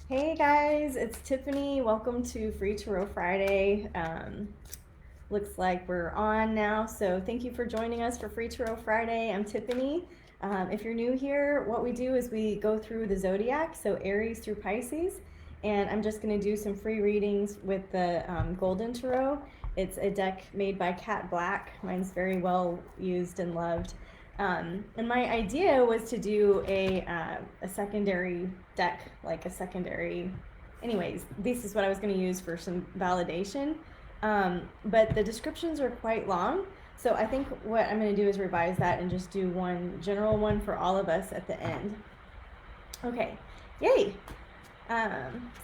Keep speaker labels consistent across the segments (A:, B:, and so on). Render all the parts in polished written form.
A: Hey guys, it's Tiffany. Welcome to Free Tarot Friday. Looks like we're on now, so thank you for joining us for Free Tarot Friday. I'm Tiffany. If you're new here, what we do is we go through the zodiac, so Aries through Pisces, and I'm just going to do some free readings with the Golden Tarot. It's a deck made by Cat Black. Mine's very well used and loved. And my idea was to do a secondary deck, like a secondary, anyways, this is what I was going to use for some validation. But the descriptions are quite long, so I think what I'm going to do is revise that and just do one general one for all of us at the end. Okay, yay!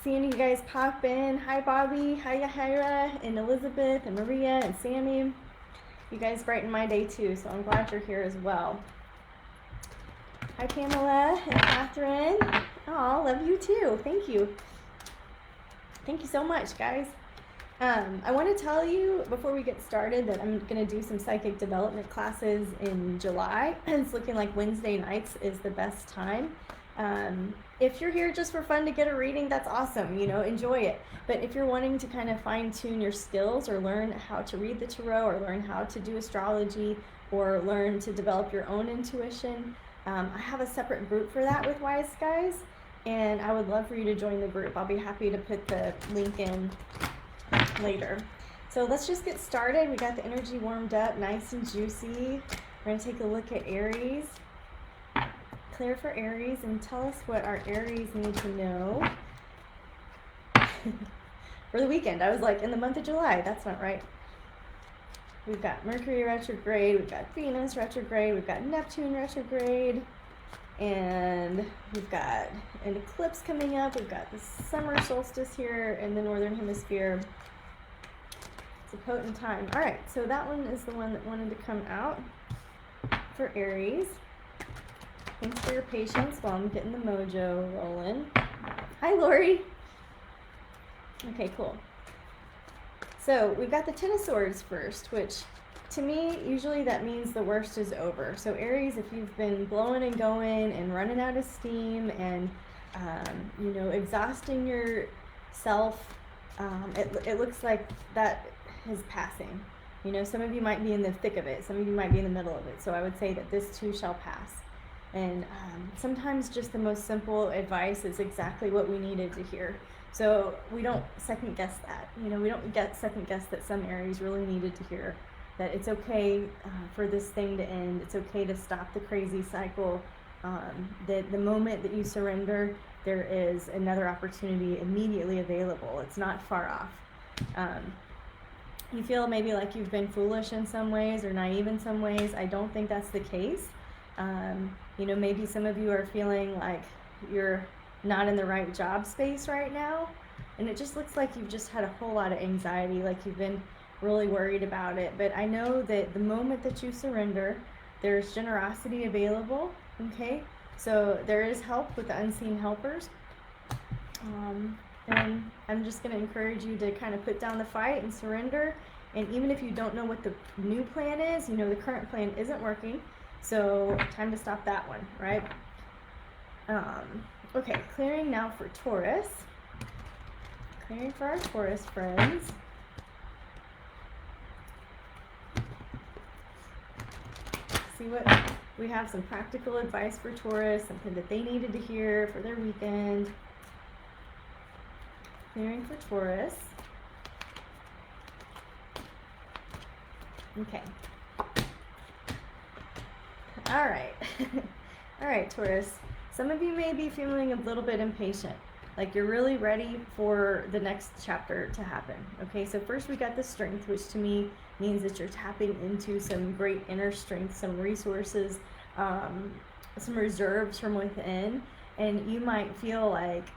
A: Seeing you guys pop in. Hi Bobby, hi Yahira, and Elizabeth, and Maria, and Sammy. You guys brighten my day too, so I'm glad you're here as well. Hi Pamela and Catherine. Oh, love you too. Thank you. Thank you so much, guys. I want to tell you before we get started that I'm going to do some psychic development classes in July. It's looking like Wednesday nights is the best time. If you're here just for fun to get a reading, that's awesome, you know, enjoy it. But if you're wanting to kind of fine tune your skills or learn how to read the tarot or learn how to do astrology or learn to develop your own intuition, I have a separate group for that with Wise Guys, and I would love for you to join the group. I'll be happy to put the link in later. So let's just get started. We got the energy warmed up, nice and juicy. We're going to take a look at Aries. Clear for Aries and tell us what our Aries need to know for the weekend. I was like, in the month of July, that's not right. We've got Mercury retrograde, we've got Venus retrograde, we've got Neptune retrograde, and we've got an eclipse coming up. We've got the summer solstice here in the northern hemisphere. It's a potent time. All right, so that one is the one that wanted to come out for Aries. Thanks for your patience while I'm getting the mojo rolling. Hi, Lori. Okay, cool. So we've got the Ten of Swords first, which to me, usually that means the worst is over. So Aries, if you've been blowing and going and running out of steam and, you know, exhausting yourself, it looks like that is passing. You know, some of you might be in the thick of it. Some of you might be in the middle of it. So I would say that this too shall pass. And sometimes just the most simple advice is exactly what we needed to hear. So we don't second guess that. You know, we don't second guess that some Aries really needed to hear that it's okay for this thing to end. It's okay to stop the crazy cycle. That the moment that you surrender, there is another opportunity immediately available. It's not far off. You feel maybe like you've been foolish in some ways or naive in some ways. I don't think that's the case. You know, maybe some of you are feeling like you're not in the right job space right now, and it just looks like you've just had a whole lot of anxiety, like you've been really worried about it. But I know that the moment that you surrender, there's generosity available, okay? So there is help with the unseen helpers. And I'm just going to encourage you to kind of put down the fight and surrender. And even if you don't know what the new plan is, you know the current plan isn't working. So time to stop that one, right? Okay, clearing now for Taurus. Clearing for our Taurus friends. See what we have, some practical advice for Taurus, something that they needed to hear for their weekend. Clearing for Taurus. Okay. All right. All right, Taurus. Some of you may be feeling a little bit impatient, like you're really ready for the next chapter to happen. Okay, so first we got the strength, which to me means that you're tapping into some great inner strength, some resources, some reserves from within, and you might feel like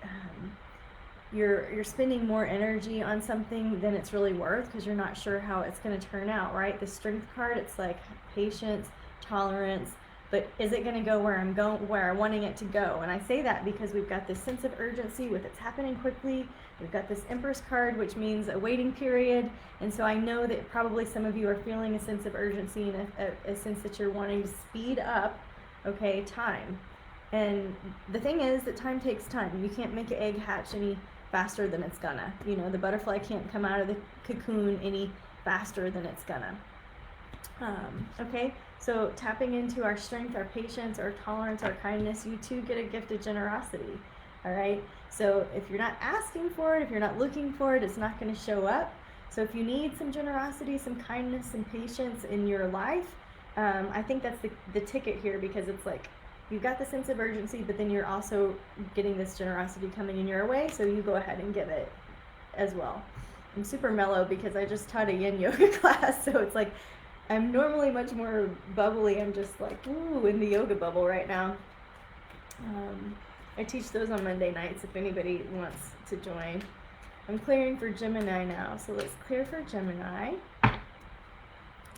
A: you're spending more energy on something than it's really worth because you're not sure how it's going to turn out, right? The strength card, it's like patience, tolerance, but is it going to go where I'm wanting it to go? And I say that because we've got this sense of urgency with it's happening quickly. We've got this Empress card, which means a waiting period. And so I know that probably some of you are feeling a sense of urgency and a sense that you're wanting to speed up, okay, time. And the thing is that time takes time. You can't make an egg hatch any faster than it's gonna. You know, the butterfly can't come out of the cocoon any faster than it's gonna. Okay, so tapping into our strength, our patience, our tolerance, our kindness, you too get a gift of generosity. All right, so if you're not asking for it, if you're not looking for it, it's not going to show up. So if you need some generosity, some kindness, some patience in your life, I think that's the ticket here, because it's like you've got the sense of urgency, but then you're also getting this generosity coming in your way, so you go ahead and give it as well. I'm super mellow because I just taught a yin yoga class, so it's like I'm normally much more bubbly. I'm just like, ooh, in the yoga bubble right now. I teach those on Monday nights if anybody wants to join. I'm clearing for Gemini now, so let's clear for Gemini. Hi,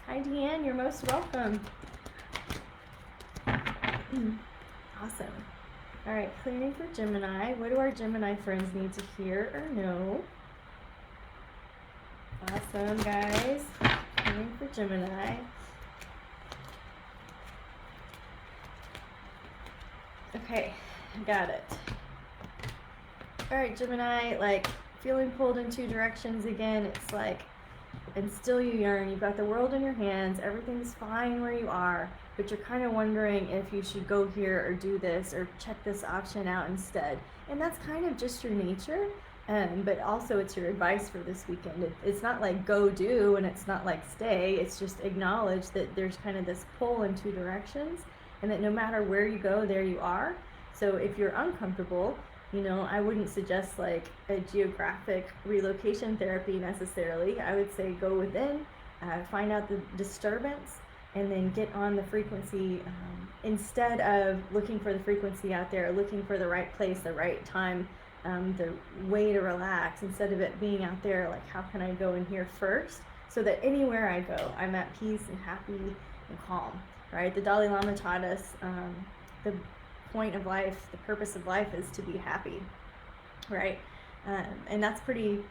A: Deanne, you're most welcome. Awesome. All right, clearing for Gemini. What do our Gemini friends need to hear or know? Awesome, guys. Clearing for Gemini. Okay, got it. All right, Gemini, like feeling pulled in two directions again. It's like, and still you yearn. You've got the world in your hands. Everything's fine where you are, but you're kind of wondering if you should go here or do this or check this option out instead. And that's kind of just your nature. But also it's your advice for this weekend. It's not like go do, and it's not like stay. It's just acknowledge that there's kind of this pull in two directions, and that no matter where you go, there you are. So if you're uncomfortable, you know, I wouldn't suggest like a geographic relocation therapy necessarily. I would say go within, find out the disturbance, and then get on the frequency, instead of looking for the frequency out there, looking for the right place, the right time, the way to relax, instead of it being out there like, how can I go in here first, so that anywhere I go, I'm at peace and happy and calm, right? The Dalai Lama taught us the point of life, the purpose of life is to be happy, right? And that's pretty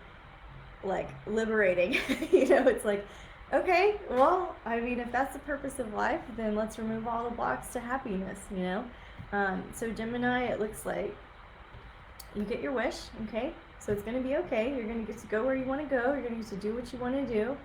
A: like liberating. You know, it's like, okay, well, I mean, if that's the purpose of life, then let's remove all the blocks to happiness, you know? So Gemini, it looks like you get your wish, okay? So it's going to be okay. You're going to get to go where you want to go. You're going to get to do what you want to do.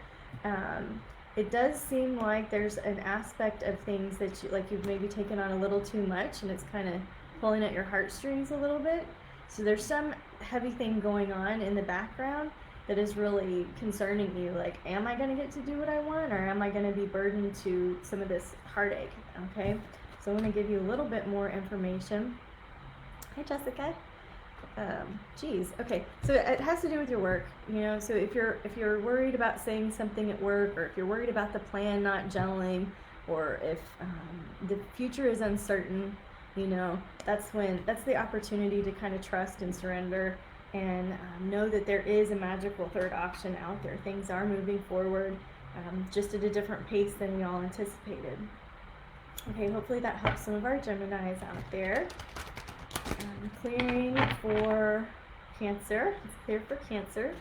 A: It does seem like there's an aspect of things that you, like you've maybe taken on a little too much, and it's kind of pulling at your heartstrings a little bit. So there's some heavy thing going on in the background that is really concerning you. Like, am I going to get to do what I want, or am I going to be burdened to some of this heartache? Okay, so I'm going to give you a little bit more information. Hi, Jessica. Geez. Okay, so it has to do with your work, you know. So if you're worried about saying something at work, or if you're worried about the plan not gelling, or if the future is uncertain, you know, that's the opportunity to kind of trust and surrender, and know that there is a magical third option out there. Things are moving forward, just at a different pace than we all anticipated. Okay, hopefully that helps some of our Geminis out there. Clearing for Cancer. Let's clear for Cancer.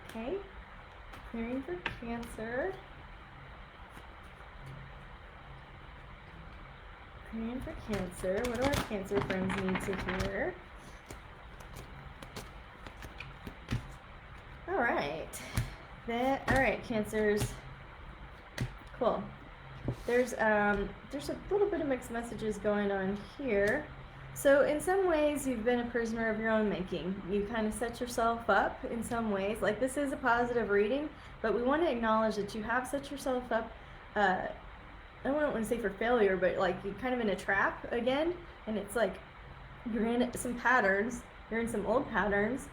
A: Okay. Clearing for Cancer. Clearing for Cancer. What do our Cancer friends need to hear? All right. All right, Cancers. Cool. There's a little bit of mixed messages going on here. So in some ways, you've been a prisoner of your own making. You kind of set yourself up in some ways. Like, this is a positive reading, but we want to acknowledge that you have set yourself up, I don't want to say for failure, but like you're kind of in a trap again. And it's like you're in some patterns, you're in some old patterns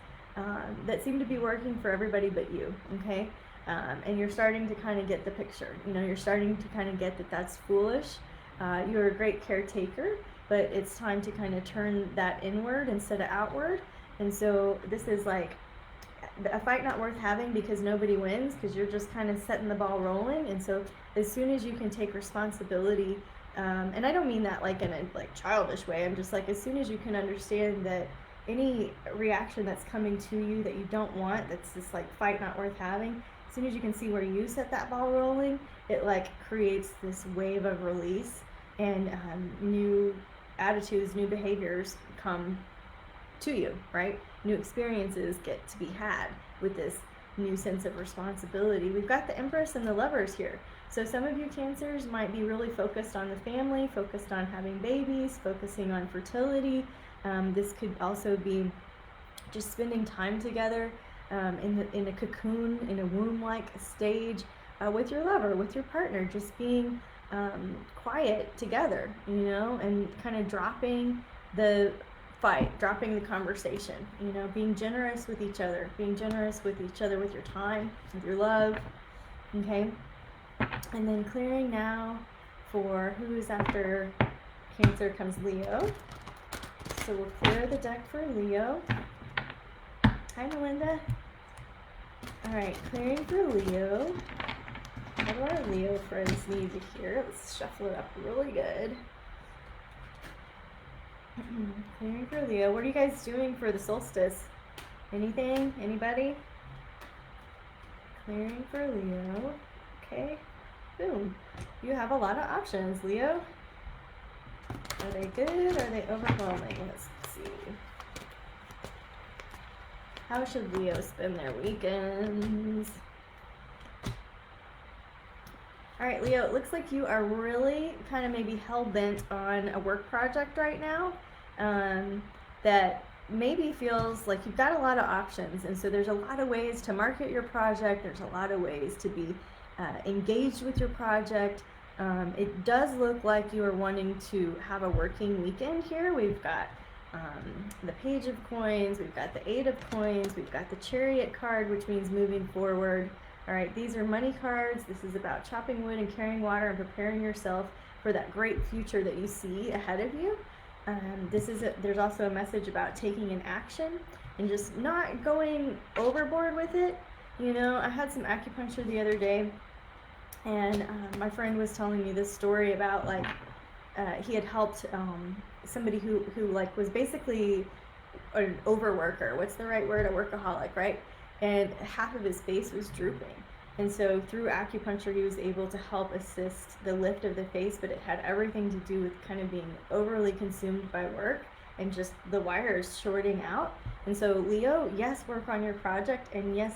A: that seem to be working for everybody but you, okay? And you're starting to kind of get the picture. You know, you're starting to kind of get that that's foolish. You're a great caretaker, but it's time to kind of turn that inward instead of outward. And so this is like a fight not worth having, because nobody wins, because you're just kind of setting the ball rolling. And so as soon as you can take responsibility, and I don't mean that like in a like childish way, I'm just like, as soon as you can understand that any reaction that's coming to you that you don't want, that's this like fight not worth having, as soon as you can see where you set that ball rolling, it like creates this wave of release and new attitudes, new behaviors come to you, right? New experiences get to be had with this new sense of responsibility. We've got the Empress and the Lovers here. So some of you Cancers might be really focused on the family, focused on having babies, focusing on fertility. This could also be just spending time together in a cocoon, in a womb-like stage with your lover, with your partner, just being quiet together, you know, and kind of dropping the fight, dropping the conversation, you know, being generous with each other with your time, with your love, okay? And then clearing now for who's after Cancer comes Leo. So we'll clear the deck for Leo. Hi, Melinda. All right, clearing for Leo. What do our Leo friends need to hear? Let's shuffle it up really good. Clearing for Leo. What are you guys doing for the solstice? Anything? Anybody? Clearing for Leo. Okay. Boom. You have a lot of options, Leo. Are they good? Are they overwhelming? Let's see. How should Leo spend their weekends? All right, Leo, it looks like you are really kind of maybe hell-bent on a work project right now that maybe feels like you've got a lot of options. And so there's a lot of ways to market your project. There's a lot of ways to be engaged with your project. It does look like you are wanting to have a working weekend here. We've got the Page of Coins, we've got the Eight of Coins, we've got the Chariot card, which means moving forward. All right, these are money cards. This is about chopping wood and carrying water and preparing yourself for that great future that you see ahead of you. There's also a message about taking an action and just not going overboard with it. You know, I had some acupuncture the other day, and my friend was telling me this story about like he had helped somebody who like was basically an overworker. What's the right word? A workaholic, right? And half of his face was drooping. And so through acupuncture, he was able to help assist the lift of the face, but it had everything to do with kind of being overly consumed by work and just the wires shorting out. And so Leo, yes, work on your project, and yes,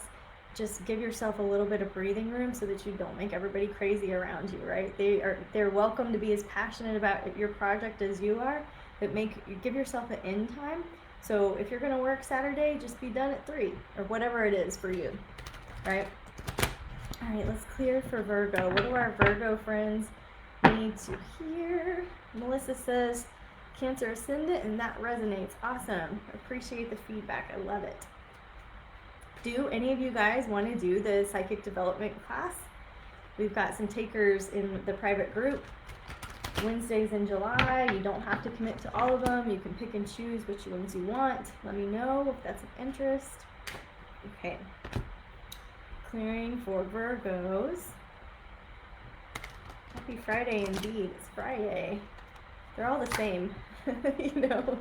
A: just give yourself a little bit of breathing room so that you don't make everybody crazy around you, right? They're welcome to be as passionate about your project as you are, but give yourself an end time. So if you're going to work Saturday, just be done at 3 or whatever it is for you, right? All right, let's clear for Virgo. What do our Virgo friends need to hear? Melissa says, Cancer Ascendant, and that resonates. Awesome. Appreciate the feedback. I love it. Do any of you guys want to do the psychic development class? We've got some takers in the private group. Wednesdays in July. You don't have to commit to all of them. You can pick and choose which ones you want. Let me know if that's of interest. Okay. Clearing for Virgos. Happy Friday indeed. It's Friday. They're all the same. You know.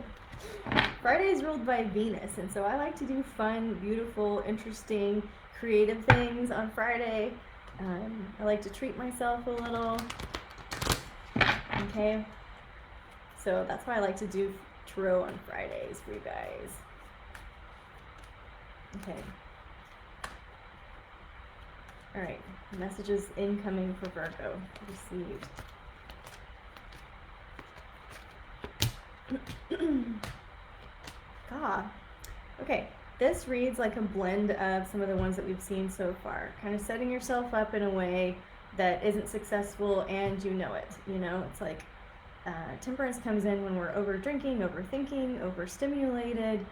A: Friday is ruled by Venus, and so I like to do fun, beautiful, interesting, creative things on Friday. I like to treat myself a little. Okay, so that's why I like to do tarot on Fridays for you guys. Okay. All right, messages incoming for Virgo. Received. Okay, this reads like a blend of some of the ones that we've seen so far. Kind of setting yourself up in a way that isn't successful and you know it. You know, it's like temperance comes in when we're over drinking, overthinking, overstimulated,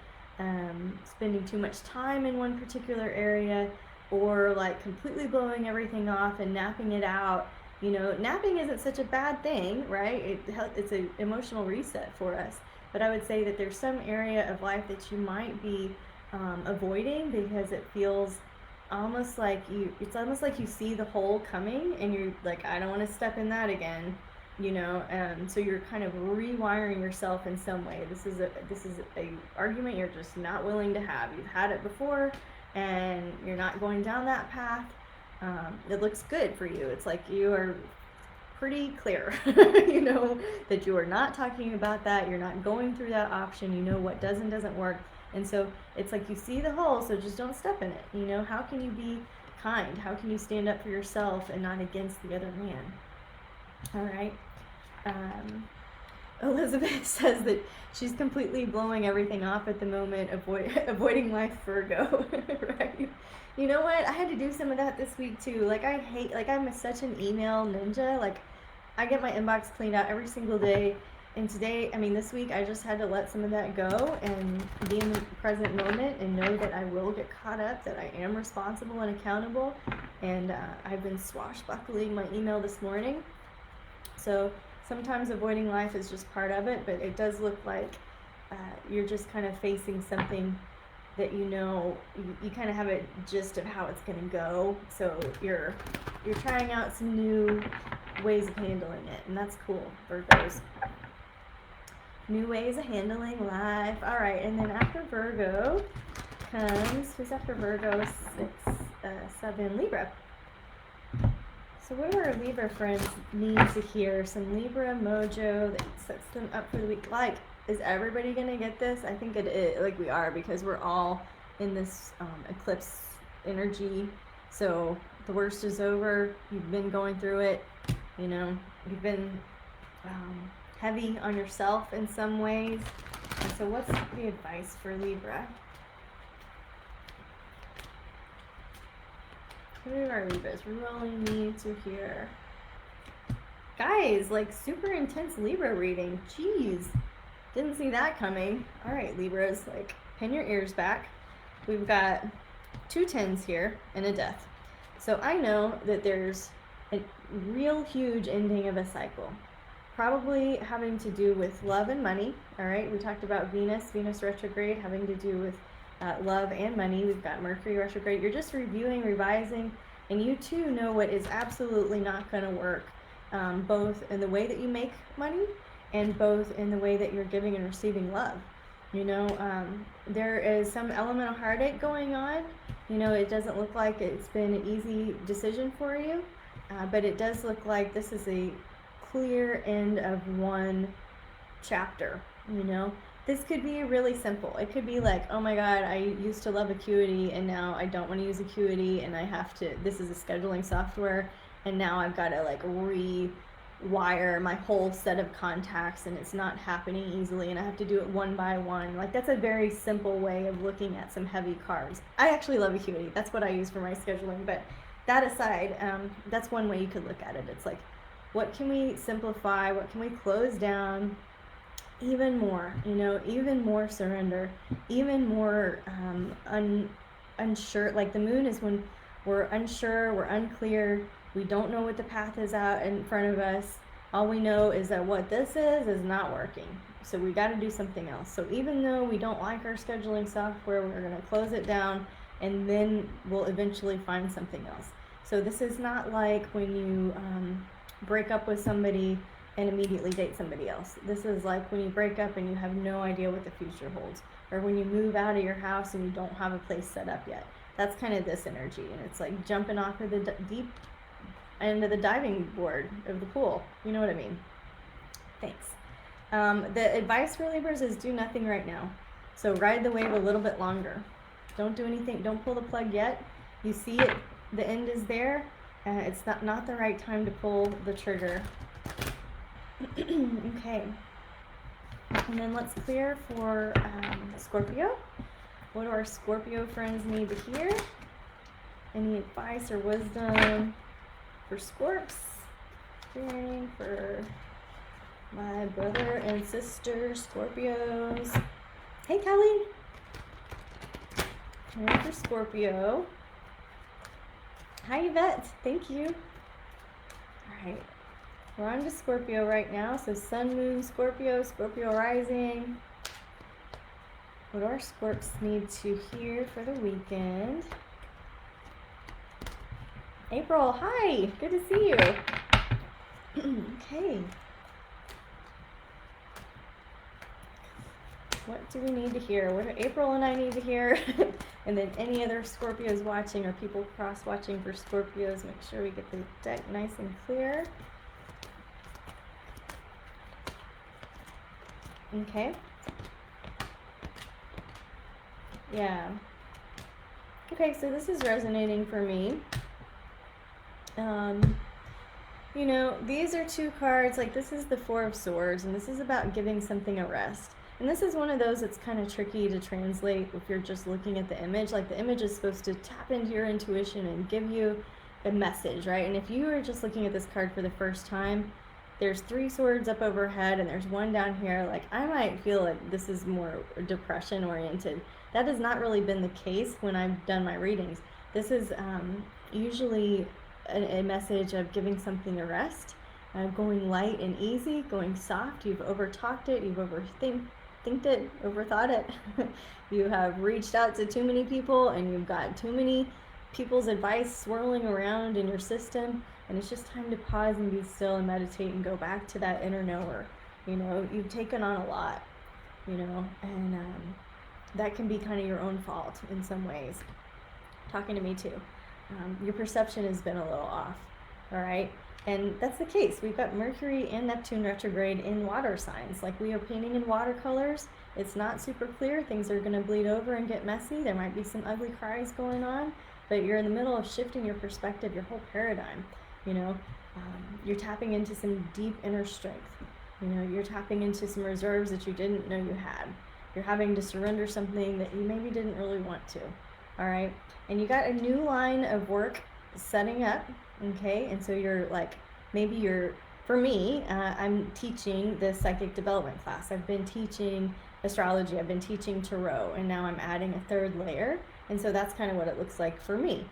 A: spending too much time in one particular area, or like completely blowing everything off and napping it out. You know, napping isn't such a bad thing, right? It's an emotional reset for us. But I would say that there's some area of life that you might be avoiding because it feels almost like it's almost like you see the hole coming and you're like, I don't want to step in that again, you know. So you're kind of rewiring yourself in some way. This is a argument you're just not willing to have. You've had it before and you're not going down that path. It looks good for you. It's like you are pretty clear. You know that you are not talking about that. You're not going through that option. You know what does and doesn't work. And so it's like you see the hole, so just don't step in it. You know, how can you be kind? How can you stand up for yourself and not against the other man? All right. Elizabeth says that she's completely blowing everything off at the moment, avoiding life, Virgo. Right? You know what? I had to do some of that this week too. Like I'm such an email ninja. Like I get my inbox cleaned out every single day. And today, I mean, this week, I just had to let some of that go and be in the present moment and know that I will get caught up, that I am responsible and accountable. And I've been swashbuckling my email this morning. So sometimes avoiding life is just part of it, but it does look like you're just kind of facing something that you know, you kind of have a gist of how it's going to go. So you're trying out some new ways of handling it, and that's cool, Virgos. New ways of handling life. All right, and then after Virgo comes, who's after Virgo? 7, Libra. So what do our Libra friends need to hear? Some Libra mojo that sets them up for the week. Like, is everybody going to get this? I think it is, like we are, because we're all in this eclipse energy. So the worst is over. You've been going through it. You know, you've been heavy on yourself in some ways. And so what's the advice for Libra? What do our Libras really need to hear? Guys, like super intense Libra reading. Jeez. Didn't see that coming. All right, Libras, like pin your ears back. We've got 2 10s here and a death. So I know that there's a real huge ending of a cycle. Probably having to do with love and money. All right, we talked about Venus retrograde having to do with love and money. We've got Mercury retrograde. You're just reviewing, revising, and you too know what is absolutely not going to work, both in the way that you make money and both in the way that you're giving and receiving love. You know, there is some element of heartache going on. You know, it doesn't look like it's been an easy decision for you, but it does look like this is a clear end of one chapter. You know, this could be really simple. It could be like, oh my God, I used to love Acuity and now I don't want to use Acuity, and I have to, this is a scheduling software, and now I've got to like rewire my whole set of contacts, and it's not happening easily, and I have to do it one by one. Like, that's a very simple way of looking at some heavy cards. I actually love Acuity. That's what I use for my scheduling, but that aside, that's one way you could look at it. It's like, what can we simplify? What can we close down? Even more, you know, even more surrender, even more unsure. Like the moon is when we're unsure, we're unclear, we don't know what the path is out in front of us. All we know is that what this is not working. So we got to do something else. So even though we don't like our scheduling software, we're going to close it down, and then we'll eventually find something else. So this is not like when you break up with somebody and immediately date somebody else. This is like when you break up and you have no idea what the future holds, or when you move out of your house and you don't have a place set up yet. That's kind of this energy, and it's like jumping off of the deep end of the diving board of the pool. You know what I mean? Thanks. The advice for Libras is do nothing right now. So ride the wave a little bit longer. Don't do anything. Don't pull the plug yet. You see it. The end is there. It's not the right time to pull the trigger. Okay. And then let's clear for Scorpio. What do our Scorpio friends need to hear? Any advice or wisdom for Scorps? Clearing for my brother and sister Scorpios. Hey, Kelly. Clearing for Scorpio. Hi, Yvette. Thank you. All right. We're on to Scorpio right now. So Sun, Moon, Scorpio, Scorpio rising. What do our Scorps need to hear for the weekend? April, hi. Good to see you. Okay. What do we need to hear? What do April and I need to hear? And then any other Scorpios watching or people cross-watching for Scorpios, make sure we get the deck nice and clear. Okay. Yeah. Okay, so this is resonating for me. You know, these are two cards, like this is the Four of Swords, and this is about giving something a rest. And this is one of those that's kind of tricky to translate if you're just looking at the image. Like the image is supposed to tap into your intuition and give you a message, right? And if you are just looking at this card for the first time, there's 3 swords up overhead and there's one down here. Like I might feel like this is more depression oriented. That has not really been the case when I've done my readings. This is usually a message of giving something a rest, going light and easy, going soft. You've overtalked it, you've overthought it. You have reached out to too many people and you've got too many people's advice swirling around in your system, and it's just time to pause and be still and meditate and go back to that inner knower. You know, you've taken on a lot, you know, and that can be kind of your own fault in some ways. Talking to me too. Your perception has been a little off, all right? And that's the case. We've got Mercury and Neptune retrograde in water signs. Like we are painting in watercolors. It's not super clear. Things are going to bleed over and get messy. There might be some ugly cries going on, but you're in the middle of shifting your perspective, your whole paradigm. You know, you're tapping into some deep inner strength. You know, you're tapping into some reserves that you didn't know you had. You're having to surrender something that you maybe didn't really want to. All right, and you got a new line of work setting up, okay? And so you're like, maybe you're, for me, I'm teaching the psychic development class. I've been teaching astrology, I've been teaching tarot, and now I'm adding a 3rd layer. And so that's kind of what it looks like for me.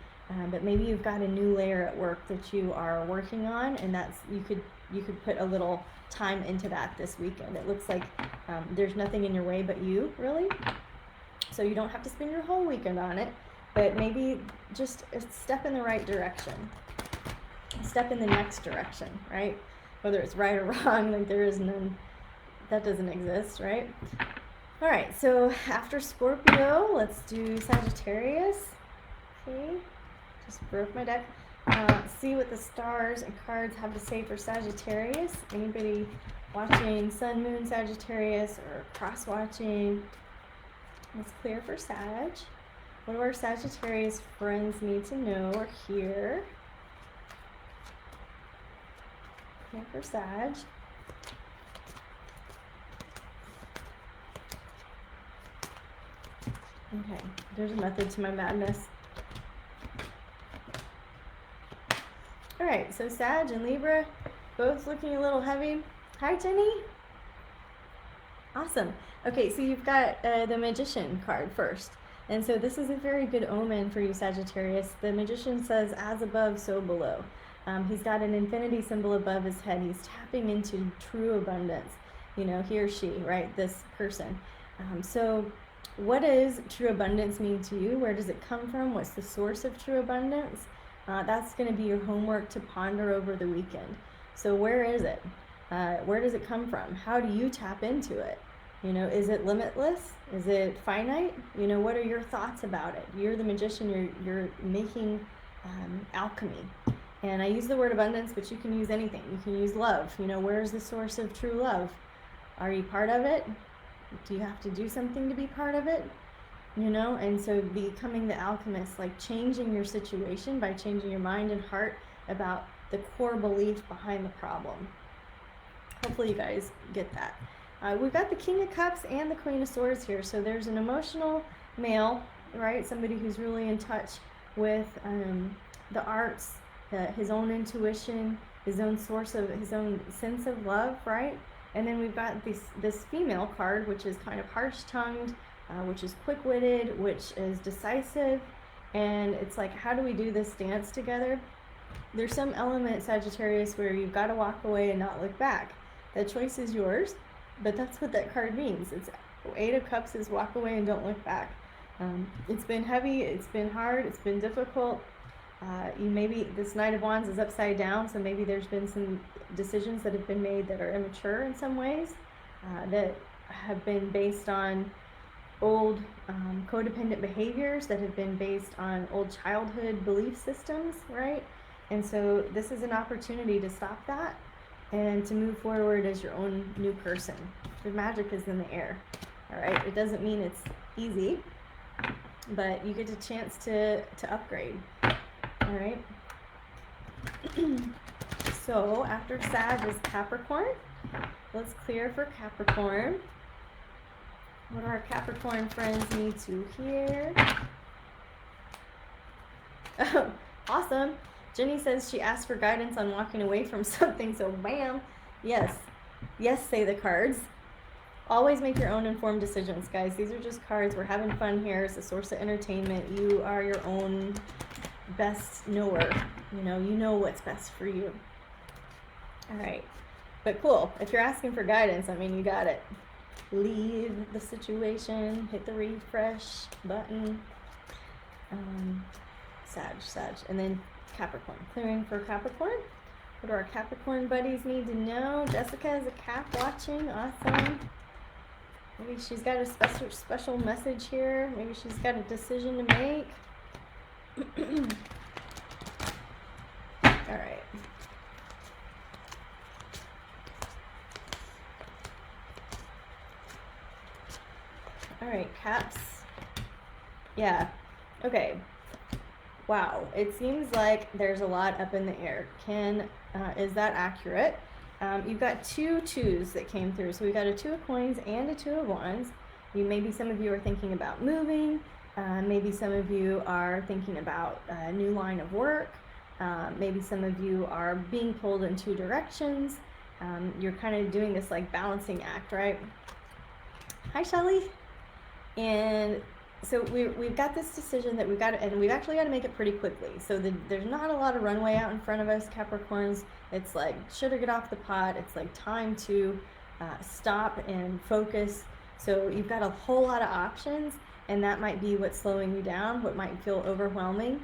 A: But maybe you've got a new layer at work that you are working on, and that's, you could put a little time into that this weekend. It looks like there's nothing in your way but you, really. So you don't have to spend your whole weekend on it, but maybe just a step in the right direction. Step in the next direction, right? Whether it's right or wrong, like there is none, that doesn't exist, right? All right, so after Scorpio, let's do Sagittarius. Okay, just broke my deck. See what the stars and cards have to say for Sagittarius. Anybody watching Sun, Moon, Sagittarius, or cross-watching? Let's clear for Sag. What do our Sagittarius friends need to know or hear? Clear for Sag. Okay, there's a method to my madness. All right, so Sag and Libra, both looking a little heavy. Hi, Jenny. Awesome. Okay, so you've got the Magician card first. And so this is a very good omen for you, Sagittarius. The Magician says, as above, so below. He's got an infinity symbol above his head. He's tapping into true abundance. You know, he or she, right? This person. So what does true abundance mean to you? Where does it come from? What's the source of true abundance? That's going to be your homework to ponder over the weekend. So where is it? Where does it come from? How do you tap into it? You know, is it limitless? Is it finite? You know, what are your thoughts about it? You're the magician. You're making alchemy. And I use the word abundance, but you can use anything. You can use love. You know, where's the source of true love? Are you part of it? Do you have to do something to be part of it? You know, and so becoming the alchemist, like changing your situation by changing your mind and heart about the core belief behind the problem. Hopefully you guys get that. We've got the King of Cups and the Queen of Swords here. So there's an emotional male, right? Somebody who's really in touch with the arts, his own intuition, his own source of, his own sense of love, right? And then we've got this female card, which is kind of harsh-tongued, which is quick-witted, which is decisive. And it's like, how do we do this dance together? There's some element, Sagittarius, where you've got to walk away and not look back. The choice is yours, but that's what that card means. It's 8 of Cups is walk away and don't look back. It's been heavy, it's been hard, it's been difficult. Maybe this Knight of Wands is upside down, so maybe there's been some decisions that have been made that are immature in some ways, that have been based on old codependent behaviors, that have been based on old childhood belief systems, right? And so this is an opportunity to stop that and to move forward as your own new person. The magic is in the air. All right, it doesn't mean it's easy, but you get a chance to upgrade. All right. So after Sag is Capricorn. Let's clear for Capricorn. What do our Capricorn friends need to hear? Oh, awesome. Jenny says she asked for guidance on walking away from something, so bam. Yes. Yes, say the cards. Always make your own informed decisions, guys. These are just cards. We're having fun here. It's a source of entertainment. You are your own best knower. You know what's best for you. All right. But cool. If you're asking for guidance, I mean, you got it. Leave the situation. Hit the refresh button. Sag. And then Capricorn. Clearing for Capricorn. What do our Capricorn buddies need to know? Jessica is a Cap watching. Awesome. Maybe she's got a special message here. Maybe she's got a decision to make. All right. All right, Caps. Yeah. Okay. Wow. It seems like there's a lot up in the air. Is that accurate? You've got two twos that came through. So we've got a 2 of coins and a 2 of wands. Maybe some of you are thinking about moving. Maybe some of you are thinking about a new line of work. Maybe some of you are being pulled in 2 directions. You're kind of doing this like balancing act, right? Hi, Shelly. And so we've got this decision that we've actually got to make it pretty quickly. So there's not a lot of runway out in front of us, Capricorns. It's like, should I get off the pot? It's like time to stop and focus. So you've got a whole lot of options, and that might be what's slowing you down, what might feel overwhelming,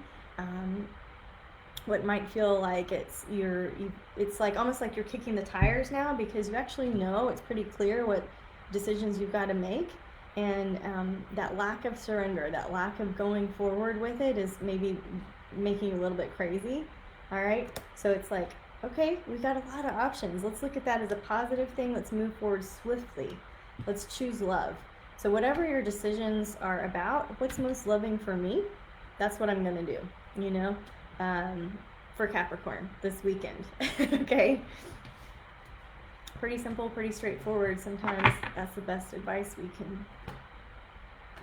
A: what might feel like it's like almost like you're kicking the tires now, because you actually know it's pretty clear what decisions you've got to make. And that lack of surrender, that lack of going forward with it is maybe making you a little bit crazy. All right. So it's like, okay, we've got a lot of options. Let's look at that as a positive thing. Let's move forward swiftly. Let's choose love. So whatever your decisions are about, what's most loving for me, that's what I'm going to do, for Capricorn this weekend. Okay. Pretty simple, pretty straightforward. Sometimes that's the best advice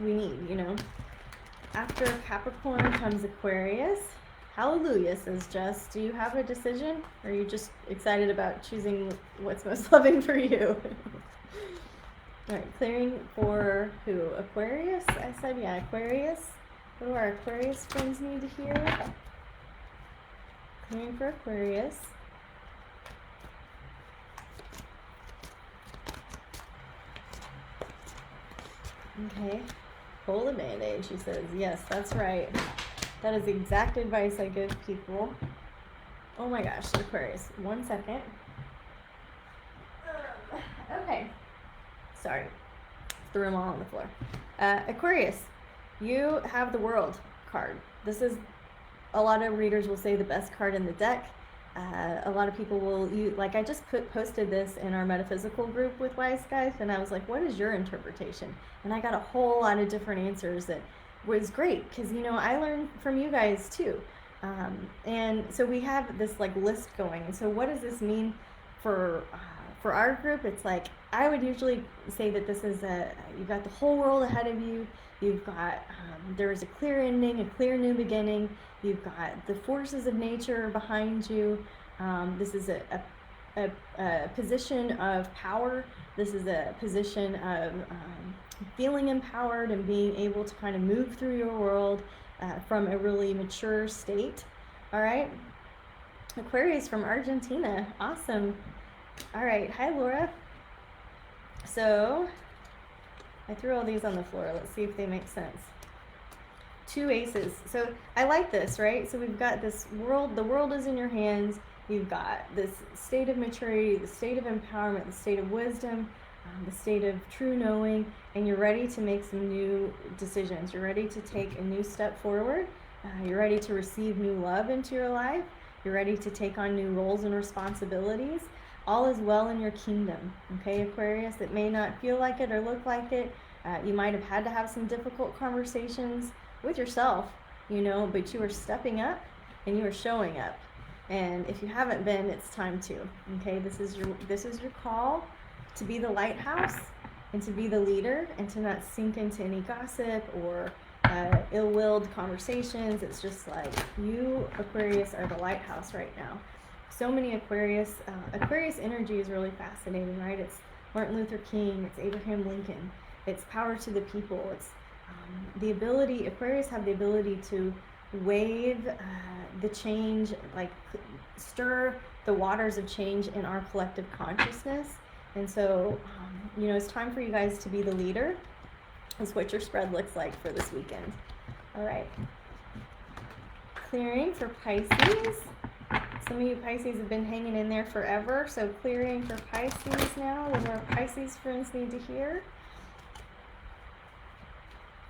A: we need, After Capricorn comes Aquarius. Hallelujah, says Jess. Do you have a decision? Or are you just excited about choosing what's most loving for you? All right, clearing for who? Aquarius? I said, yeah, Aquarius. What do our Aquarius friends need to hear? Clearing for Aquarius. Okay, pull the band-aid, she says. Yes, that's right. That is the exact advice I give people. Oh my gosh, Aquarius. 1 second. Okay. Sorry. Threw them all on the floor. Aquarius, you have the World card. This is, a lot of readers will say, the best card in the deck. A lot of people will use, like I just posted this in our metaphysical group with Wise Guys, and I was like, what is your interpretation? And I got a whole lot of different answers that was great, because I learned from you guys too. And so we have this like list going. And so what does this mean for our group? It's like, I would usually say that this is you've got the whole world ahead of you. You've got, there is a clear ending, a clear new beginning. You've got the forces of nature behind you. This is a position of power. This is a position of feeling empowered and being able to kind of move through your world from a really mature state. All right. Aquarius from Argentina. Awesome. All right. Hi, Laura. So I threw all these on the floor. Let's see if they make sense. 2 aces. So I like this, right? So we've got this world. The world is in your hands. You've got this state of maturity, the state of empowerment, the state of wisdom, the state of true knowing, and you're ready to make some new decisions. You're ready to take a new step forward. You're ready to receive new love into your life. You're ready to take on new roles and responsibilities. All is well in your kingdom, okay, Aquarius? It may not feel like it or look like it. You might have had to have some difficult conversations with yourself, you know, but you are stepping up and you are showing up. And if you haven't been, it's time to, okay? This is your call to be the lighthouse and to be the leader and to not sink into any gossip or ill-willed conversations. It's just like you, Aquarius, are the lighthouse right now. So many Aquarius energy is really fascinating, right? It's Martin Luther King, it's Abraham Lincoln, it's power to the people, it's the ability, Aquarius have the ability to wave the change, like stir the waters of change in our collective consciousness. And so, you know, it's time for you guys to be the leader. Is what your spread looks like for this weekend. All right. Clearing for Pisces. Some of you Pisces have been hanging in there forever. So clearing for Pisces now. What do our Pisces friends need to hear?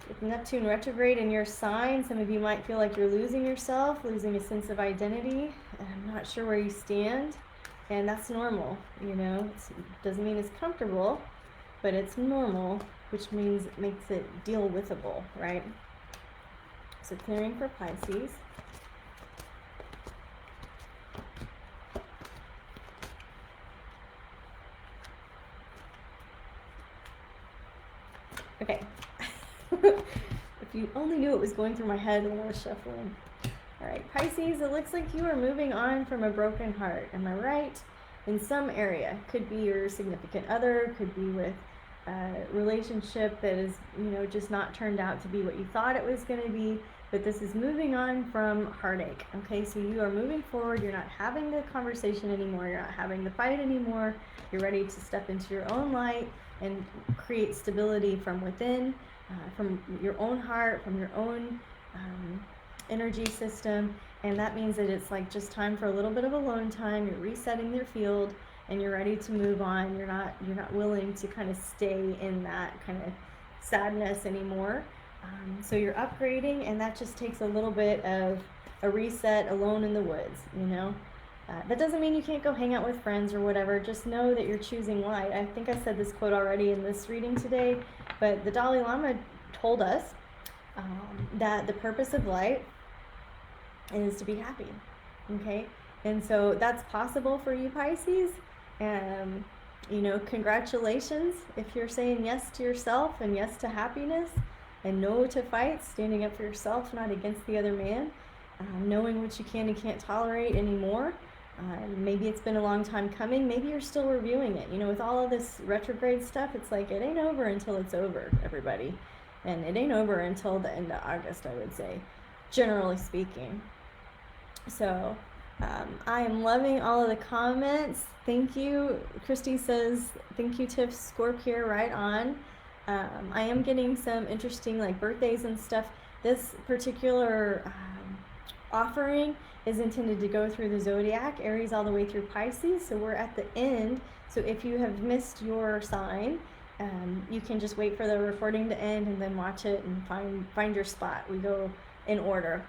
A: With Neptune retrograde in your sign, some of you might feel like you're losing yourself, losing a sense of identity. I'm not sure where you stand. And that's normal, you know. It doesn't mean it's comfortable, but it's normal, which means it makes it deal withable, right? So clearing for Pisces. Okay. If you only knew what was going through my head when I was shuffling. All right, Pisces, it looks like you are moving on from a broken heart. Am I right? In some area. Could be your significant other, could be with a relationship that is, you know, just not turned out to be what you thought it was going to be. But this is moving on from heartache. Okay, so you are moving forward. You're not having the conversation anymore. You're not having the fight anymore. You're ready to step into your own light and create stability from within, from your own heart, from your own energy system. And that means that it's like just time for a little bit of alone time. You're resetting your field and you're ready to move on. You're not willing to kind of stay in that kind of sadness anymore. So you're upgrading, and that just takes a little bit of a reset alone in the woods, you know. That doesn't mean you can't go hang out with friends or whatever. Just know that you're choosing light. I think I said this quote already in this reading today, but the Dalai Lama told us that the purpose of light is to be happy, okay? And so that's possible for you, Pisces. You know, congratulations if you're saying yes to yourself and yes to happiness and no to fights, standing up for yourself, not against the other man, knowing what you can and can't tolerate anymore. Maybe it's been a long time coming. Maybe you're still reviewing it. You know, with all of this retrograde stuff, it's like it ain't over until it's over, everybody. And it ain't over until the end of August, I would say, generally speaking. So I am loving all of the comments. Thank you. Christy says, thank you, Tiff. Scorpio, right on. I am getting some interesting like birthdays and stuff. This particular offering is intended to go through the zodiac, Aries all the way through Pisces. So we're at the end. So if you have missed your sign, you can just wait for the recording to end and then watch it and find your spot. We go in order.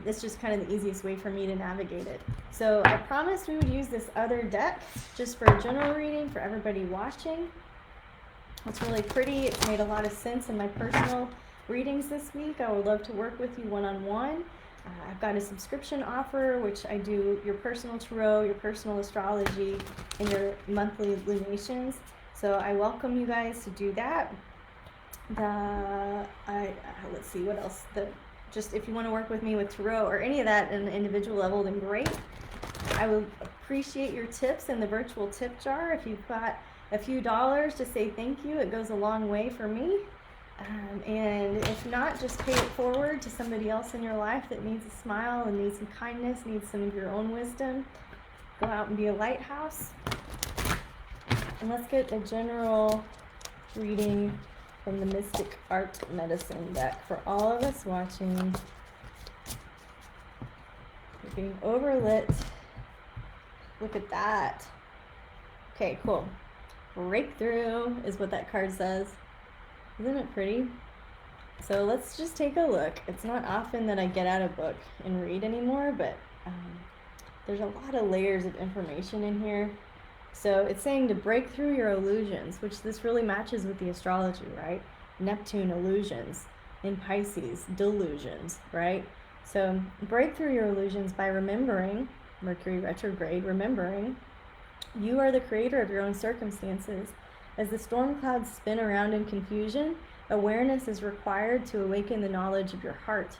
A: It's just kind of the easiest way for me to navigate it. So I promised we would use this other deck just for a general reading for everybody watching. It's really pretty. It's made a lot of sense in my personal readings this week. I would love to work with you one-on-one. I've got a subscription offer, which I do your personal tarot, your personal astrology, and your monthly lunations. So I welcome you guys to do that. Let's see what else. Just if you want to work with me with tarot or any of that in the individual level, then great. I would appreciate your tips in the virtual tip jar. If you've got a few dollars to say thank you, it goes a long way for me. And if not, just pay it forward to somebody else in your life that needs a smile and needs some kindness, needs some of your own wisdom. Go out and be a lighthouse. And let's get a general reading from the Mystic Art Medicine deck for all of us watching. We're being overlit. Look at that. Okay, cool. Breakthrough is what that card says. Isn't it pretty? So let's just take a look. It's not often that I get out a book and read anymore, but there's a lot of layers of information in here. So it's saying to break through your illusions, which this really matches with the astrology, right? Neptune, illusions. In Pisces, delusions, right? So break through your illusions by remembering, Mercury retrograde, remembering you are the creator of your own circumstances. As the storm clouds spin around in confusion, awareness is required to awaken the knowledge of your heart.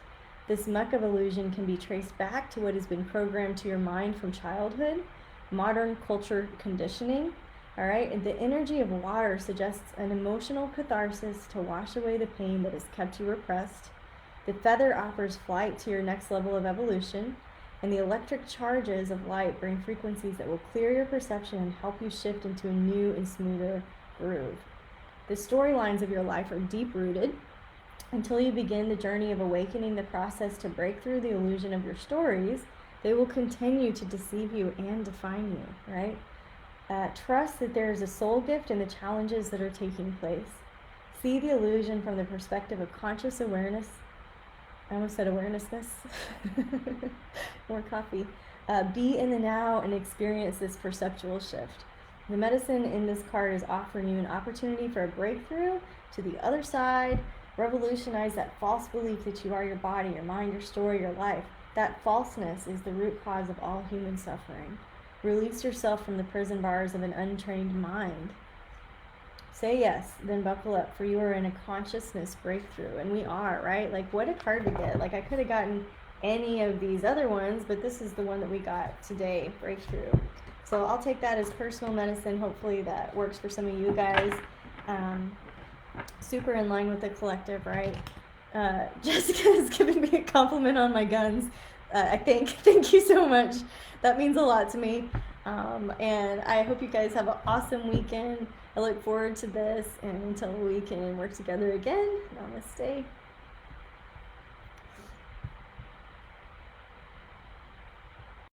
A: This muck of illusion can be traced back to what has been programmed to your mind from childhood, modern culture conditioning. All right, and the energy of water suggests an emotional catharsis to wash away the pain that has kept you repressed. The feather offers flight to your next level of evolution, and the electric charges of light bring frequencies that will clear your perception and help you shift into a new and smoother groove. The storylines of your life are deep-rooted. Until you begin the journey of awakening the process to break through the illusion of your stories, they will continue to deceive you and define you, right? Trust that there is a soul gift in the challenges that are taking place. See the illusion from the perspective of conscious awareness. I almost said awarenessness. More coffee. Be in the now and experience this perceptual shift. The medicine in this card is offering you an opportunity for a breakthrough to the other side. Revolutionize that false belief that you are your body, your mind, your story, your life. That falseness is the root cause of all human suffering. Release yourself from the prison bars of an untrained mind. Say yes, then buckle up, for you are in a consciousness breakthrough. And we are, right? Like, what a card to get. Like, I could have gotten any of these other ones, but this is the one that we got today, breakthrough. So I'll take that as personal medicine. Hopefully that works for some of you guys. Super in line with the collective, right? Jessica is giving me a compliment on my guns. I think. Thank you so much. That means a lot to me. And I hope you guys have an awesome weekend. I look forward to this, and until we can work together again, namaste.